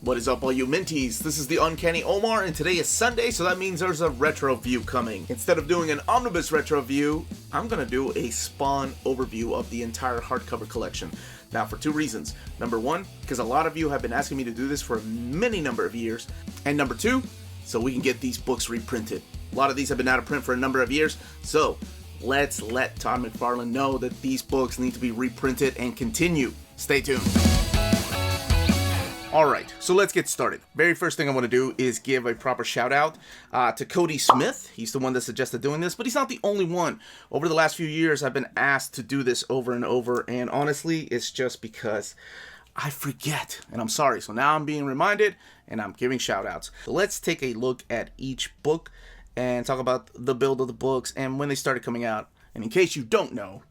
What is up, all you minties? This is the Uncanny Omar, and today is Sunday, so that means there's a retro view coming. Instead of doing an omnibus retro view, I'm gonna do a Spawn overview of the entire hardcover collection. Now, for two reasons. Number one, because a lot of you have been asking me to do this for many number of years. And number two, so we can get these books reprinted. A lot of these have been out of print for a number of years, so let's let Todd McFarlane know that these books need to be reprinted and continue. Stay tuned. Alright, so let's get started. Very first thing I want to do is give a proper shout out to Cody Smith. He's the one that suggested doing this, but he's not the only one. Over the last few years, I've been asked to do this over and over, and honestly, it's just because I forget, and I'm sorry. So now I'm being reminded, and I'm giving shout outs. So let's take a look at each book and talk about the build of the books and when they started coming out, and in case you don't know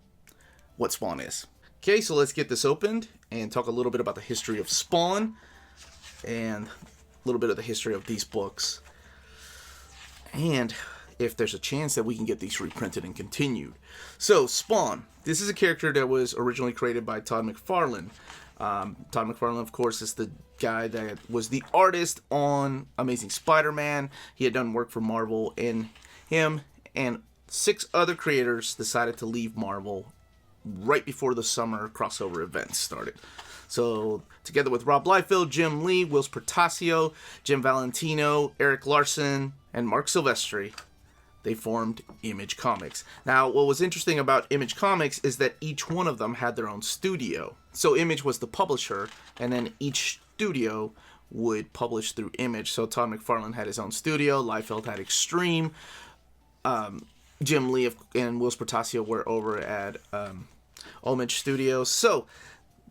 what Spawn is. Okay, so let's get this opened and talk a little bit about the history of Spawn and a little bit of the history of these books, and if there's a chance that we can get these reprinted and continued. So Spawn, this is a character that was originally created by Todd McFarlane. Todd McFarlane, of course, is the guy that was the artist on Amazing Spider-Man. He had done work for Marvel, and him and 6 other creators decided to leave Marvel right before the summer crossover events started. So, together with Rob Liefeld, Jim Lee, Whilce Portacio, Jim Valentino, Eric Larson, and Mark Silvestri, they formed Image Comics. Now, what was interesting about Image Comics is that each one of them had their own studio. So Image was the publisher, and then each studio would publish through Image. So Todd McFarlane had his own studio, Liefeld had Extreme, Jim Lee and Whilce Portacio were over at Image Studios. So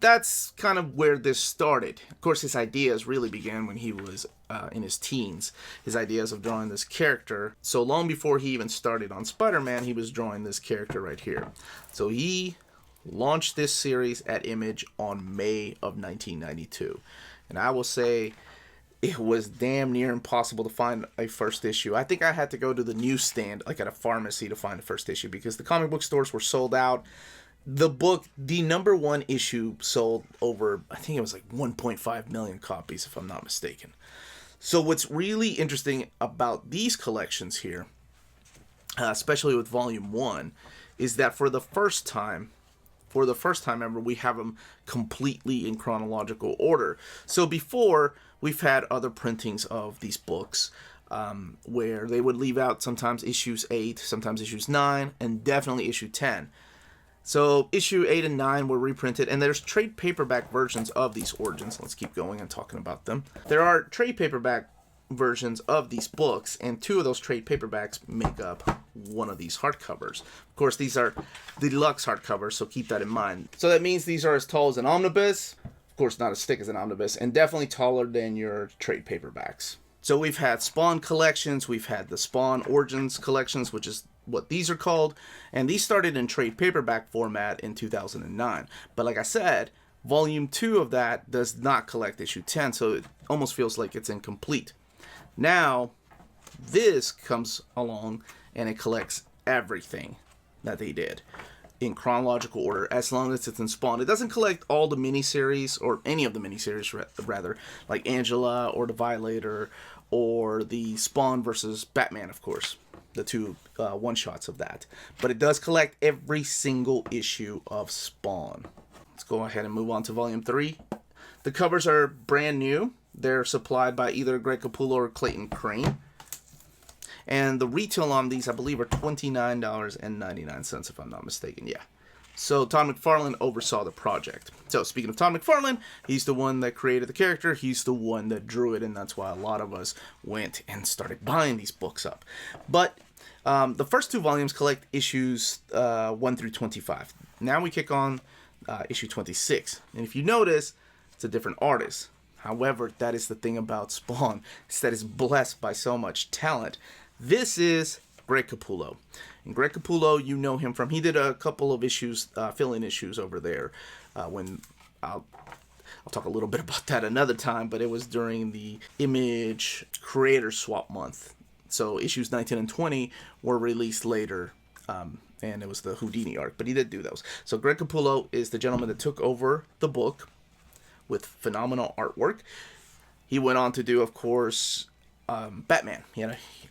that's kind of where this started. Of course, his ideas really began when he was in his teens. His ideas of drawing this character. So long before he even started on Spider-Man, he was drawing this character right here. So he launched this series at Image on May of 1992. And I will say it was damn near impossible to find a first issue. I think I had to go to the newsstand, like at a pharmacy, to find a first issue because the comic book stores were sold out. The book, the number one issue, sold over, I think it was like 1.5 million copies, if I'm not mistaken. So what's really interesting about these collections here, especially with Volume 1, is that for the first time ever, we have them completely in chronological order. So before, we've had other printings of these books, where they would leave out sometimes issues 8, sometimes issues 9, and definitely issue 10. So issue 8 and 9 were reprinted, and there's trade paperback versions of these Origins. Let's keep going and talking about them. There are trade paperback versions of these books, and 2 of those trade paperbacks make up one of these hardcovers. Of course, these are deluxe hardcovers, so keep that in mind. So that means these are as tall as an omnibus, of course not as thick as an omnibus, and definitely taller than your trade paperbacks. So we've had Spawn collections, we've had the Spawn Origins collections, which is what these are called, and these started in trade paperback format in 2009. But like I said, Volume 2 of that does not collect issue 10, so it almost feels like it's incomplete. Now, this comes along and it collects everything that they did in chronological order, as long as it's in Spawn. It doesn't collect all the miniseries, or any of the miniseries rather, like Angela or the Violator or the Spawn versus Batman, of course, the 2 one-shots of that. But it does collect every single issue of Spawn. Let's go ahead and move on to Volume 3. The covers are brand new. They're supplied by either Greg Capullo or Clayton Crane. And the retail on these, I believe, are $29.99, if I'm not mistaken. Yeah. So Todd McFarlane oversaw the project. So speaking of Todd McFarlane, he's the one that created the character. He's the one that drew it, and that's why a lot of us went and started buying these books up. But the first 2 volumes collect issues 1 through 25. Now we kick on issue 26. And if you notice, it's a different artist. However, that is the thing about Spawn, is that it's blessed by so much talent. This is Greg Capullo. And Greg Capullo, you know him from, he did a couple of issues, fill-in issues over there, when I'll talk a little bit about that another time, but it was during the Image Creator Swap Month. So issues 19 and 20 were released later, and it was the Houdini arc, but he did do those. So Greg Capullo is the gentleman that took over the book with phenomenal artwork. he went on to do, of course, Batman.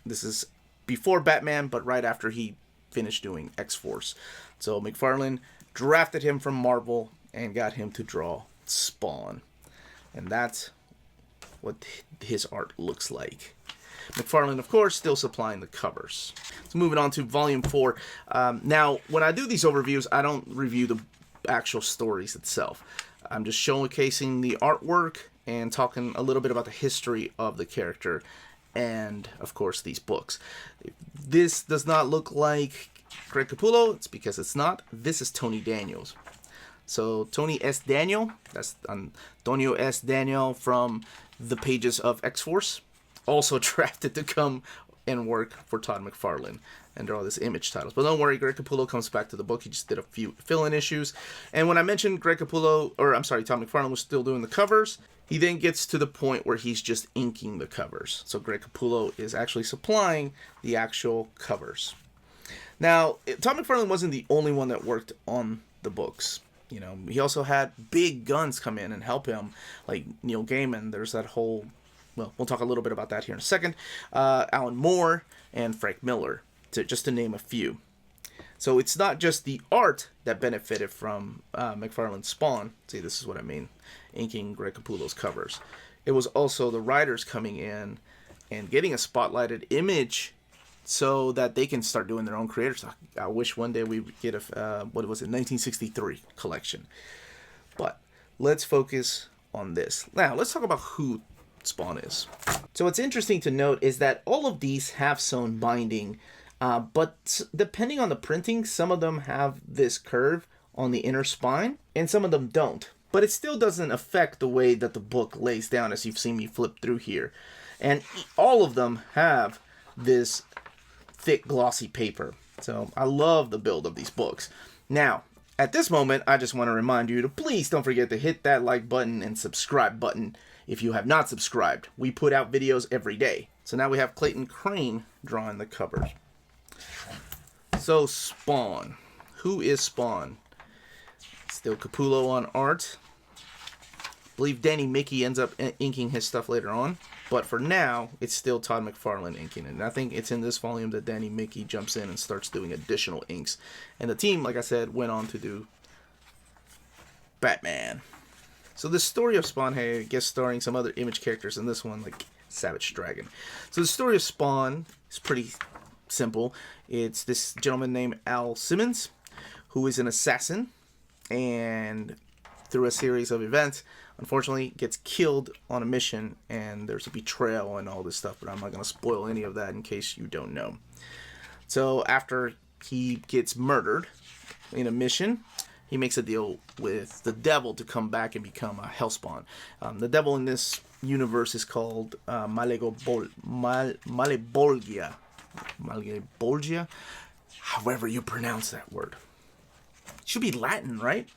This is before Batman, but right after he finished doing X-Force. So McFarlane drafted him from Marvel and got him to draw Spawn. And that's what his art looks like. McFarlane, of course, still supplying the covers. So moving on to Volume 4. Now, when I do these overviews, I don't review the actual stories itself. I'm just showcasing the artwork and talking a little bit about the history of the character and, of course, these books. If this does not look like Greg Capullo, it's because it's not. This is Tony Daniels. So Tony S. Daniel, that's Antonio S. Daniel from the pages of X-Force, also drafted to come and work for Todd McFarlane and draw this Image titles. But don't worry, Greg Capullo comes back to the book. He just did a few fill-in issues. And when I mentioned Todd McFarlane was still doing the covers, he then gets to the point where he's just inking the covers. So Greg Capullo is actually supplying the actual covers. Now, Todd McFarlane wasn't the only one that worked on the books. He also had big guns come in and help him, like Neil Gaiman. There's that whole, well, we'll talk a little bit about that here in a second. Alan Moore and Frank Miller, just to name a few. So it's not just the art that benefited from McFarlane's Spawn. See, this is what I mean, inking Greg Capullo's covers. It was also the writers coming in and getting a spotlighted Image so that they can start doing their own creators. I wish one day we would get a, 1963 collection. But let's focus on this. Now, let's talk about who Spawn is. So what's interesting to note is that all of these have sewn binding, but depending on the printing, some of them have this curve on the inner spine, and some of them don't. But it still doesn't affect the way that the book lays down, as you've seen me flip through here. And all of them have this thick, glossy paper. So I love the build of these books. Now, at this moment, I just want to remind you to please don't forget to hit that like button and subscribe button if you have not subscribed. We put out videos every day. So now we have Clayton Crane drawing the covers. So Spawn. Who is Spawn? Still Capullo on art. I believe Danny Mickey ends up inking his stuff later on. But for now, it's still Todd McFarlane inking it. And I think it's in this volume that Danny Mickey jumps in and starts doing additional inks. And the team, like I said, went on to do Batman. So the story of Spawn, hey, I guess starring some other Image characters in this one, like Savage Dragon. So the story of Spawn is pretty simple. It's this gentleman named Al Simmons, who is an assassin. And through a series of events, unfortunately gets killed on a mission, and there's a betrayal and all this stuff, but I'm not going to spoil any of that in case you don't know. So after he gets murdered in a mission, he makes a deal with the devil to come back and become a hellspawn. The devil in this universe is called Malebolgia. Malebolgia? However you pronounce that word. It should be Latin, right?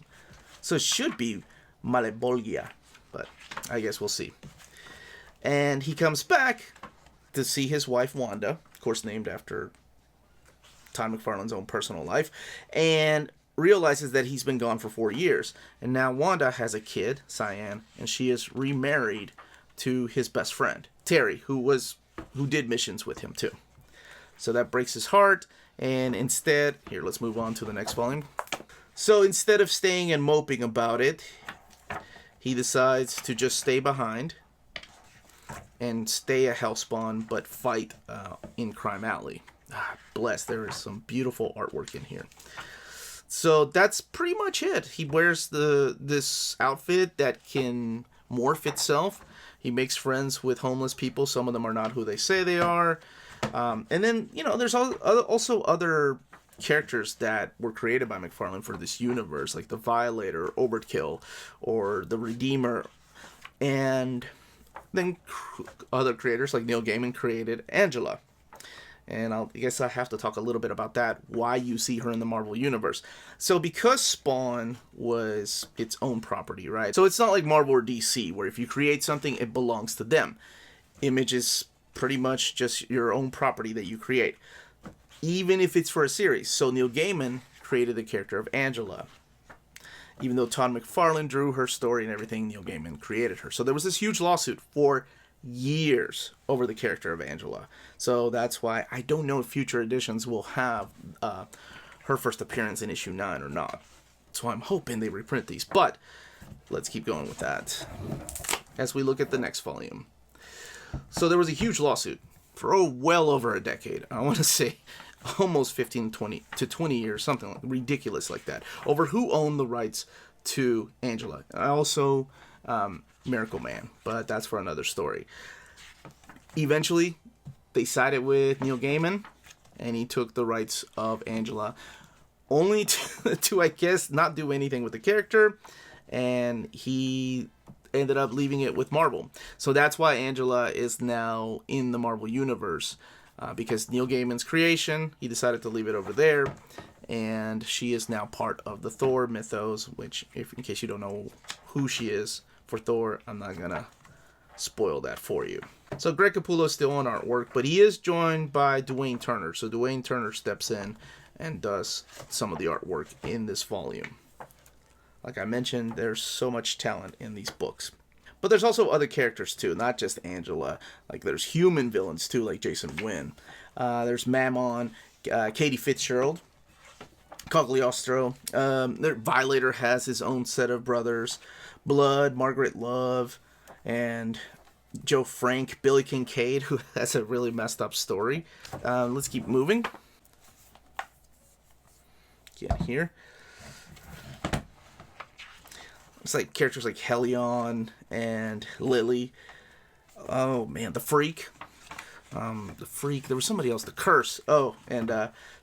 So it should be Malebolgia, but I guess we'll see. And he comes back to see his wife Wanda, of course named after Todd McFarlane's own personal life, and realizes that he's been gone for 4 years. And now Wanda has a kid, Cyan, and she is remarried to his best friend, Terry, who did missions with him too. So that breaks his heart, and instead, here, let's move on to the next volume. So instead of staying and moping about it, he decides to just stay behind and stay a hellspawn, but fight in Crime Alley. Bless, there is some beautiful artwork in here. So that's pretty much it. He wears this outfit that can morph itself. He makes friends with homeless people. Some of them are not who they say they are. And then, there's also other characters that were created by McFarlane for this universe, like the Violator, Overkill, or the Redeemer. And then other creators like Neil Gaiman created Angela. And I guess I have to talk a little bit about that, why you see her in the Marvel Universe. So because Spawn was its own property, right? So it's not like Marvel or DC, where if you create something, it belongs to them. Image is pretty much just your own property that you create, even if it's for a series. So Neil Gaiman created the character of Angela. Even though Todd McFarlane drew her story and everything, Neil Gaiman created her. So there was this huge lawsuit for years over the character of Angela. So that's why I don't know if future editions will have her first appearance in issue 9 or not. So I'm hoping they reprint these. But let's keep going with that as we look at the next volume. So there was a huge lawsuit for well over a decade. I want to say almost 15 to 20 years, something ridiculous like that, over who owned the rights to Angela. Also Miracle Man, but that's for another story. Eventually, they sided with Neil Gaiman, and he took the rights of Angela, only to I guess, not do anything with the character, and he ended up leaving it with Marvel. So that's why Angela is now in the Marvel Universe, because Neil Gaiman's creation, he decided to leave it over there, and she is now part of the Thor mythos, which, if in case you don't know who she is for Thor, I'm not gonna spoil that for you. So Greg Capullo is still on artwork, but he is joined by Dwayne Turner. So Dwayne Turner steps in and does some of the artwork in this volume. Like I mentioned, there's so much talent in these books. But there's also other characters too, not just Angela. Like there's human villains too, like Jason Wynn. There's Mammon, Katie Fitzgerald, Cogliostro. Violator has his own set of brothers. Blood, Margaret Love, and Joe Frank, Billy Kincaid, who has a really messed up story. Let's keep moving. Get here. It's like characters like Helion and Lily. Oh man, the Freak. There was somebody else. The Curse. Oh, and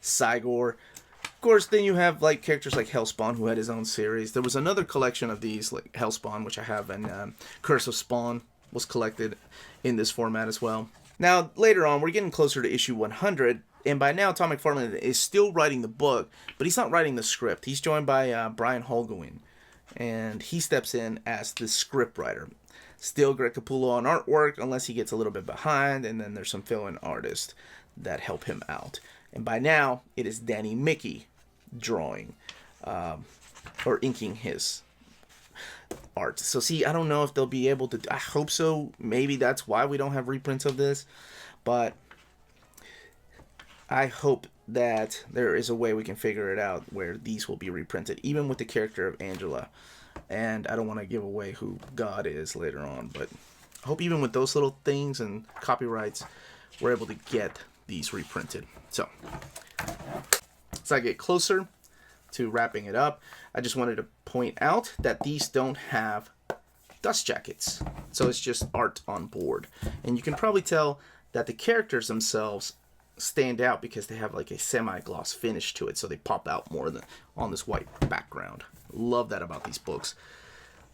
Cygor. Of course, then you have like characters like Hellspawn, who had his own series. There was another collection of these, like Hellspawn, which I have, and Curse of Spawn was collected in this format as well. Now, later on, we're getting closer to issue 100, and by now, Todd McFarlane is still writing the book, but he's not writing the script. He's joined by Brian Holguin, and he steps in as the script writer. Still Greg Capullo on artwork, unless he gets a little bit behind, and then there's some fill-in artists that help him out. And by now, it is Danny Mickey drawing, or inking his art. So see, I don't know if they'll be able to, I hope so. Maybe that's why we don't have reprints of this, but I hope that there is a way we can figure it out where these will be reprinted, even with the character of Angela. And I don't want to give away who God is later on, but I hope even with those little things and copyrights, we're able to get these reprinted. So, as I get closer to wrapping it up, I just wanted to point out that these don't have dust jackets. So it's just art on board. And you can probably tell that the characters themselves stand out because they have like a semi-gloss finish to it, so they pop out more than on this white background. Love that about these books.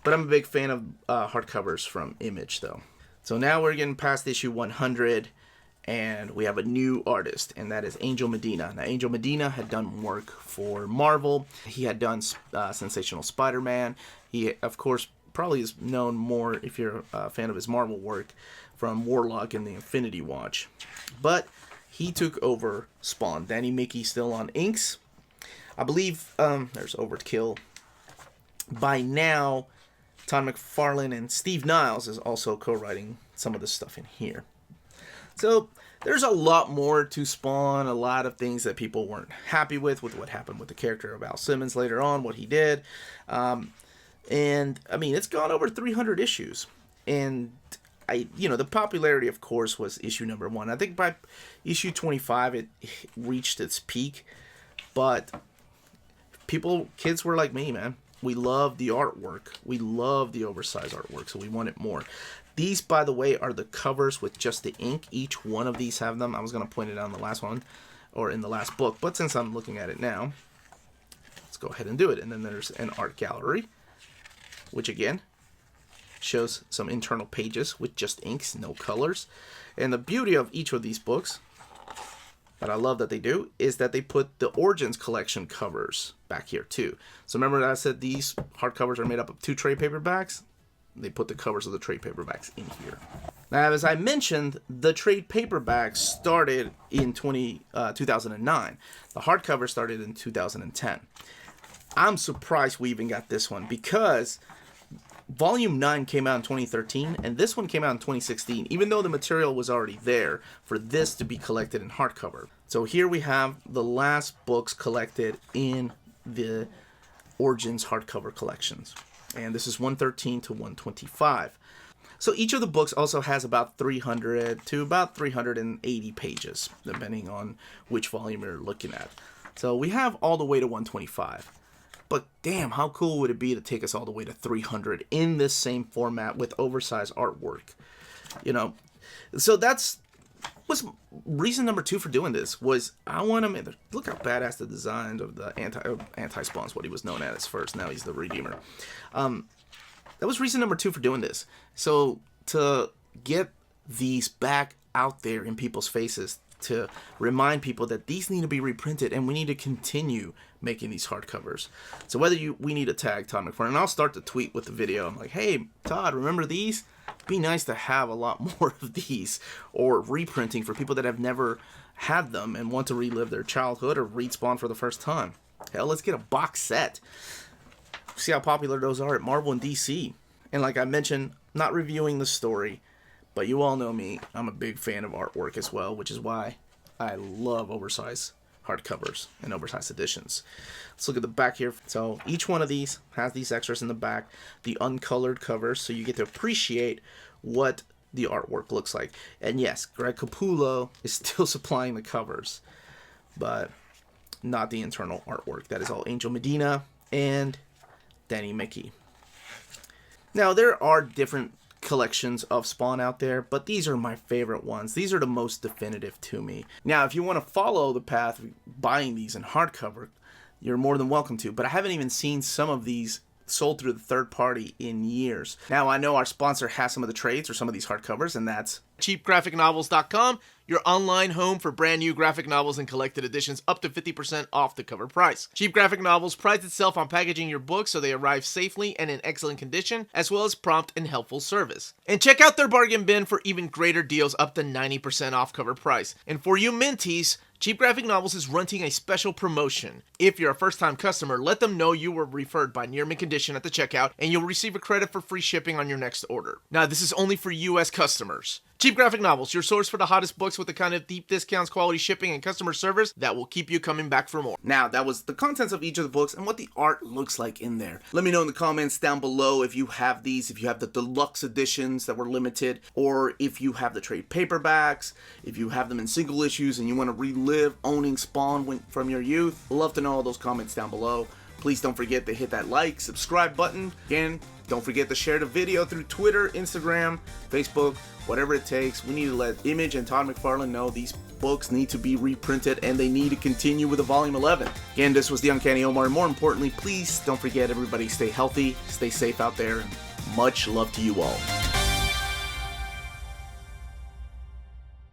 But I'm a big fan of hardcovers from Image, though. So now we're getting past issue 100, and we have a new artist, and that is Angel Medina. Now, Angel Medina had done work for Marvel. He had done Sensational Spider-Man. He, of course, probably is known more, if you're a fan of his Marvel work, from Warlock and the Infinity Watch. But he took over Spawn. Danny Mickey still on inks. I believe there's Overkill. By now, Todd McFarlane and Steve Niles is also co-writing some of the stuff in here. So there's a lot more to Spawn, a lot of things that people weren't happy with what happened with the character of Al Simmons later on, what he did. And, I mean, it's gone over 300 issues. And, the popularity, of course, was issue number 1. I think by issue 25, it reached its peak. But kids were like me, man. We love the artwork. We love the oversized artwork, so we wanted more. These, by the way, are the covers with just the ink. Each one of these have them. I was going to point it out in the last one, or in the last book, but since I'm looking at it now, let's go ahead and do it. And then there's an art gallery, which again shows some internal pages with just inks, no colors. And the beauty of each of these books, that I love that they do, is that they put the Origins collection covers back here too. So remember that I said these hardcovers are made up of 2 trade paperbacks? They put the covers of the trade paperbacks in here. Now, as I mentioned, the trade paperbacks started in 2009. The hardcover started in 2010. I'm surprised we even got this one, because Volume 9 came out in 2013, and this one came out in 2016, even though the material was already there for this to be collected in hardcover. So here we have the last books collected in the Origins Hardcover Collections. And this is 113 to 125. So each of the books also has about 300 to about 380 pages, depending on which volume you're looking at. So we have all the way to 125. But damn, how cool would it be to take us all the way to 300 in this same format with oversized artwork? You know, so was reason number 2 for doing this. Was I want to make, look how badass the design of the anti-spawn is what he was known as first. Now he's the Redeemer. That was reason number 2 for doing this. So to get these back out there in people's faces, to remind people that these need to be reprinted and we need to continue making these hardcovers. So whether we need to tag Todd McFarlane, and I'll start the tweet with the video. I'm like, hey, Todd, remember these? Be nice to have a lot more of these, or reprinting for people that have never had them and want to relive their childhood or read Spawn for the first time. Hell, let's get a box set. See how popular those are at Marvel and DC. And like I mentioned, not reviewing the story, but you all know me, I'm a big fan of artwork as well, which is why I love oversized hardcovers and oversized editions. Let's look at the back here. So each one of these has these extras in the back, the uncolored covers, so you get to appreciate what the artwork looks like. And yes, Greg Capullo is still supplying the covers, but not the internal artwork. That is all Angel Medina and Danny Mickey. Now, there are different collections of Spawn out there, but these are my favorite ones. These are the most definitive to me. Now, if you want to follow the path of buying these in hardcover, you're more than welcome to, but I haven't even seen some of these sold through the third party in years. Now, I know our sponsor has some of the trades for some of these hardcovers, and that's cheapgraphicnovels.com, your online home for brand new graphic novels and collected editions up to 50% off the cover price. Cheap Graphic Novels prides itself on packaging your books so they arrive safely and in excellent condition, as well as prompt and helpful service. And check out their bargain bin for even greater deals up to 90% off cover price. And for you minties, Cheap Graphic Novels is running a special promotion. If you're a first-time customer, let them know you were referred by Near Mint Condition at the checkout, and you'll receive a credit for free shipping on your next order. Now, this is only for U.S. customers. Cheap Graphic Novels, your source for the hottest books with the kind of deep discounts, quality shipping, and customer service that will keep you coming back for more. Now, that was the contents of each of the books and what the art looks like in there. Let me know in the comments down below if you have these, if you have the deluxe editions that were limited, or if you have the trade paperbacks, if you have them in single issues and you want to relive owning Spawn from your youth. I'd love to know all those comments down below. Please don't forget to hit that like, subscribe button. Again, don't forget to share the video through Twitter, Instagram, Facebook, whatever it takes. We need to let Image and Todd McFarlane know these books need to be reprinted and they need to continue with the Volume 11. Again, this was the Uncanny Omar. And more importantly, please don't forget, everybody, stay healthy, stay safe out there, and much love to you all.